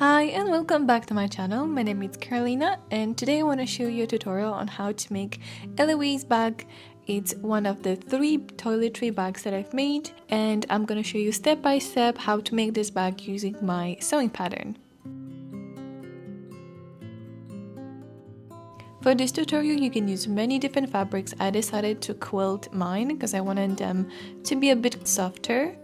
Hi and welcome back to my channel. My name is Carolina and today I want to show you a tutorial on how to make Eloise bag. It's one of the 3 toiletry bags that I've made and I'm going to show you step by step how to make this bag using my sewing pattern. For this tutorial you can use many different fabrics. I decided to quilt mine because I wanted them to be a bit softer.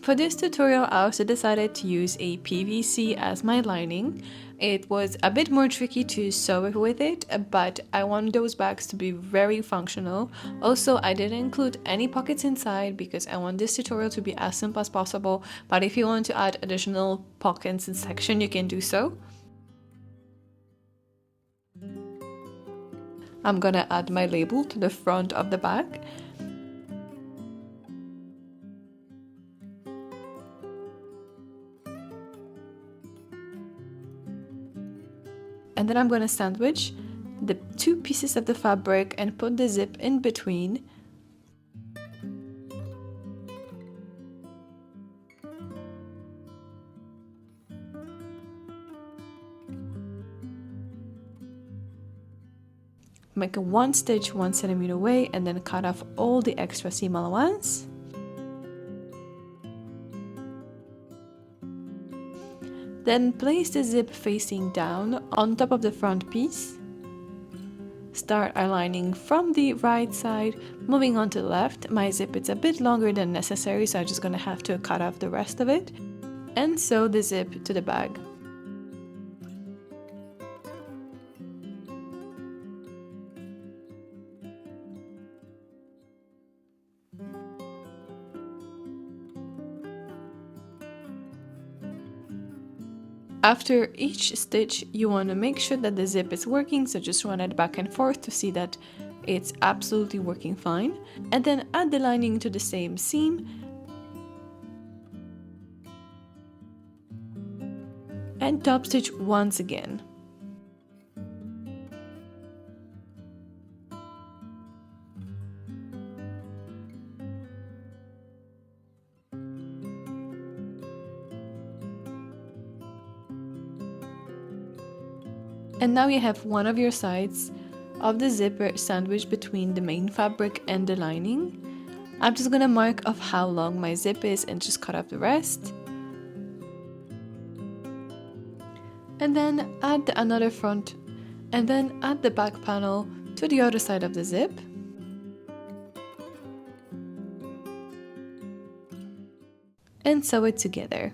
For this tutorial, I also decided to use a PVC as my lining. It was a bit more tricky to sew with it, but I want those bags to be very functional. Also, I didn't include any pockets inside because I want this tutorial to be as simple as possible, but if you want to add additional pockets and section, you can do so. I'm gonna add my label to the front of the bag. And then I'm going to sandwich the 2 pieces of the fabric and put the zip in between. Make a 1 stitch 1 centimeter away and then cut off all the extra seam allowance. Then place the zip facing down on top of the front piece. Start aligning from the right side, moving on to the left. My zip is a bit longer than necessary, so I'm just gonna have to cut off the rest of it. And sew the zip to the bag. After each stitch, you want to make sure that the zip is working, so just run it back and forth to see that it's absolutely working fine. And then add the lining to the same seam. And top stitch once again. And now you have one of your sides of the zipper sandwiched between the main fabric and the lining. I'm just gonna mark off how long my zip is and just cut off the rest. And then add another front and then add the back panel to the other side of the zip. And sew it together.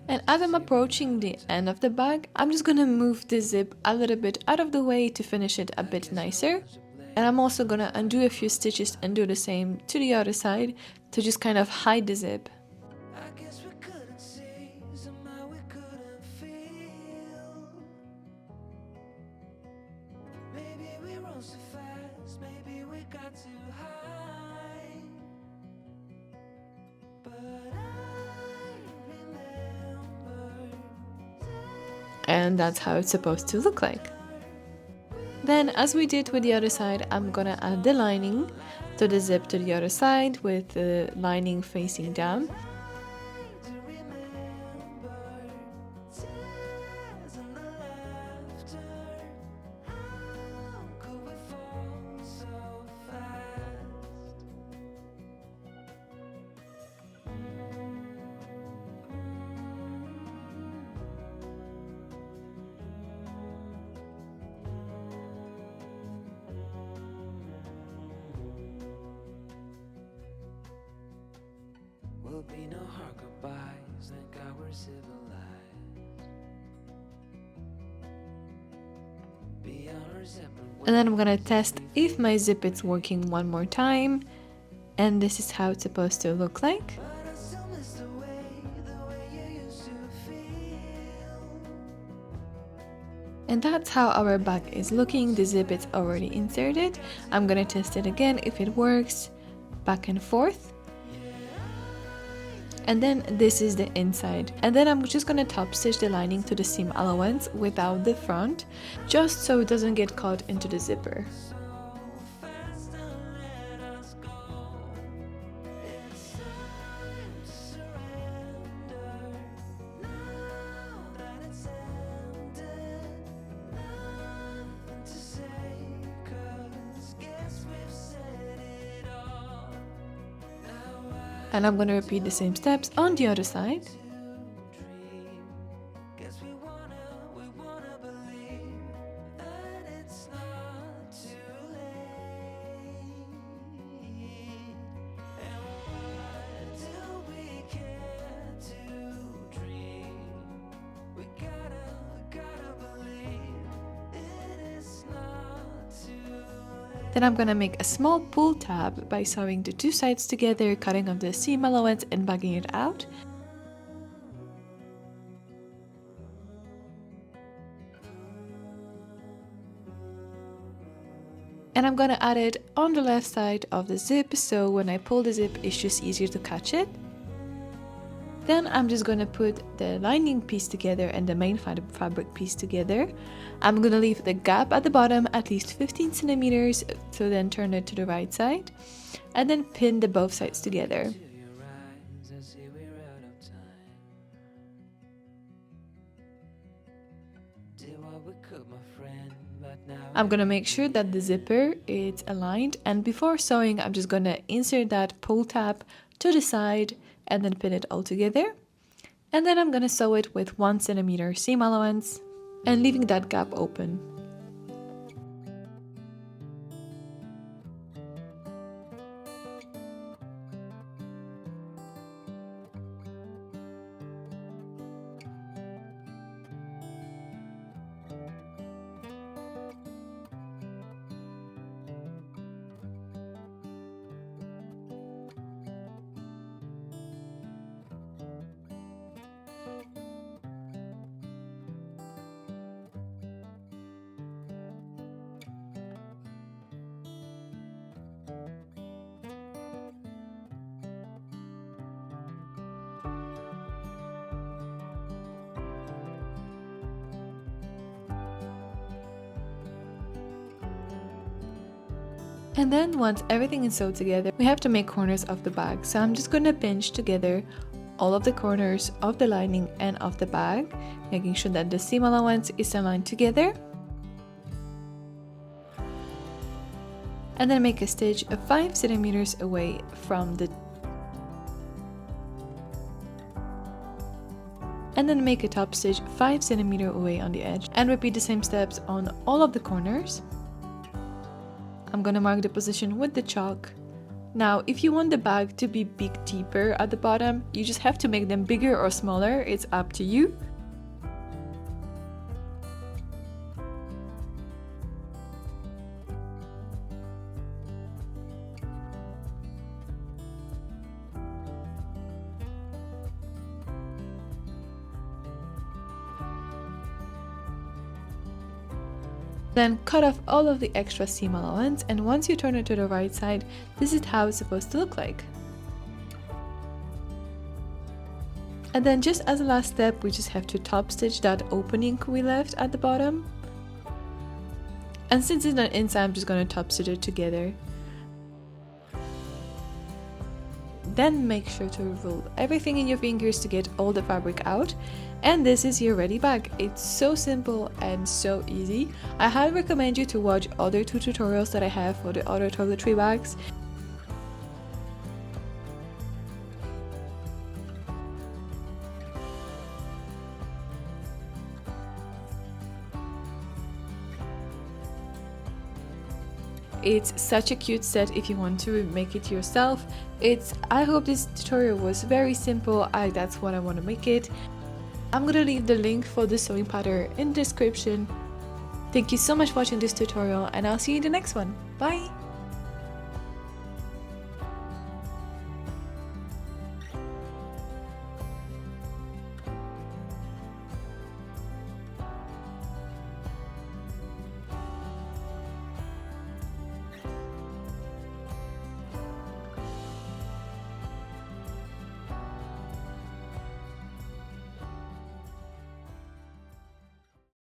And as I'm approaching the end of the bag, I'm just gonna move the zip a little bit out of the way to finish it a bit nicer. And I'm also gonna undo a few stitches and do the same to the other side to just kind of hide the zip. And that's how it's supposed to look like. Then, as we did with the other side, I'm gonna add the lining to the zip to the other side with the lining facing down. Will be no hard goodbyes, thank God we're civilized. And then I'm gonna test if my zip is working one more time, and this is how it's supposed to look like. And that's how our bag is looking. The zip is already inserted. I'm gonna test it again if it works. Back and forth. And then this is the inside. And then I'm just gonna top stitch the lining to the seam allowance without the front, just so it doesn't get caught into the zipper. And I'm going to repeat the same steps on the other side. Then I'm gonna make a small pull tab by sewing the two sides together, cutting off the seam allowance and bagging it out. And I'm gonna add it on the left side of the zip, so when I pull the zip, it's just easier to catch it. Then I'm just gonna put the lining piece together and the main fabric piece together. I'm gonna leave the gap at the bottom at least 15 centimeters, so then turn it to the right side, and then pin the both sides together. I'm gonna make sure that the zipper is aligned, and before sewing, I'm just gonna insert that pull tab to the side and then pin it all together. And then I'm gonna sew it with 1 centimeter seam allowance and leaving that gap open. And then once everything is sewed together, we have to make corners of the bag. So I'm just going to pinch together all of the corners of the lining and of the bag, making sure that the seam allowance is aligned together. And then make a stitch 5 centimeters away from the and then make a top stitch 5 centimeters away on the edge, and repeat the same steps on all of the corners. I'm gonna mark the position with the chalk. Now, if you want the bag to be big deeper at the bottom, you just have to make them bigger or smaller, it's up to you. Then cut off all of the extra seam allowance, and once you turn it to the right side, this is how it's supposed to look like. And then just as a last step, we just have to top stitch that opening we left at the bottom. And since it's not inside, I'm just going to top stitch it together. Then make sure to roll everything in your fingers to get all the fabric out. And this is your ready bag. It's so simple and so easy. I highly recommend you to watch other 2 tutorials that I have for the other toiletry bags. It's such a cute set if you want to make it yourself. I hope this tutorial was very simple. That's what I want to make it. I'm gonna leave the link for the sewing pattern in the description. Thank you so much for watching this tutorial, and I'll see you in the next one. Bye!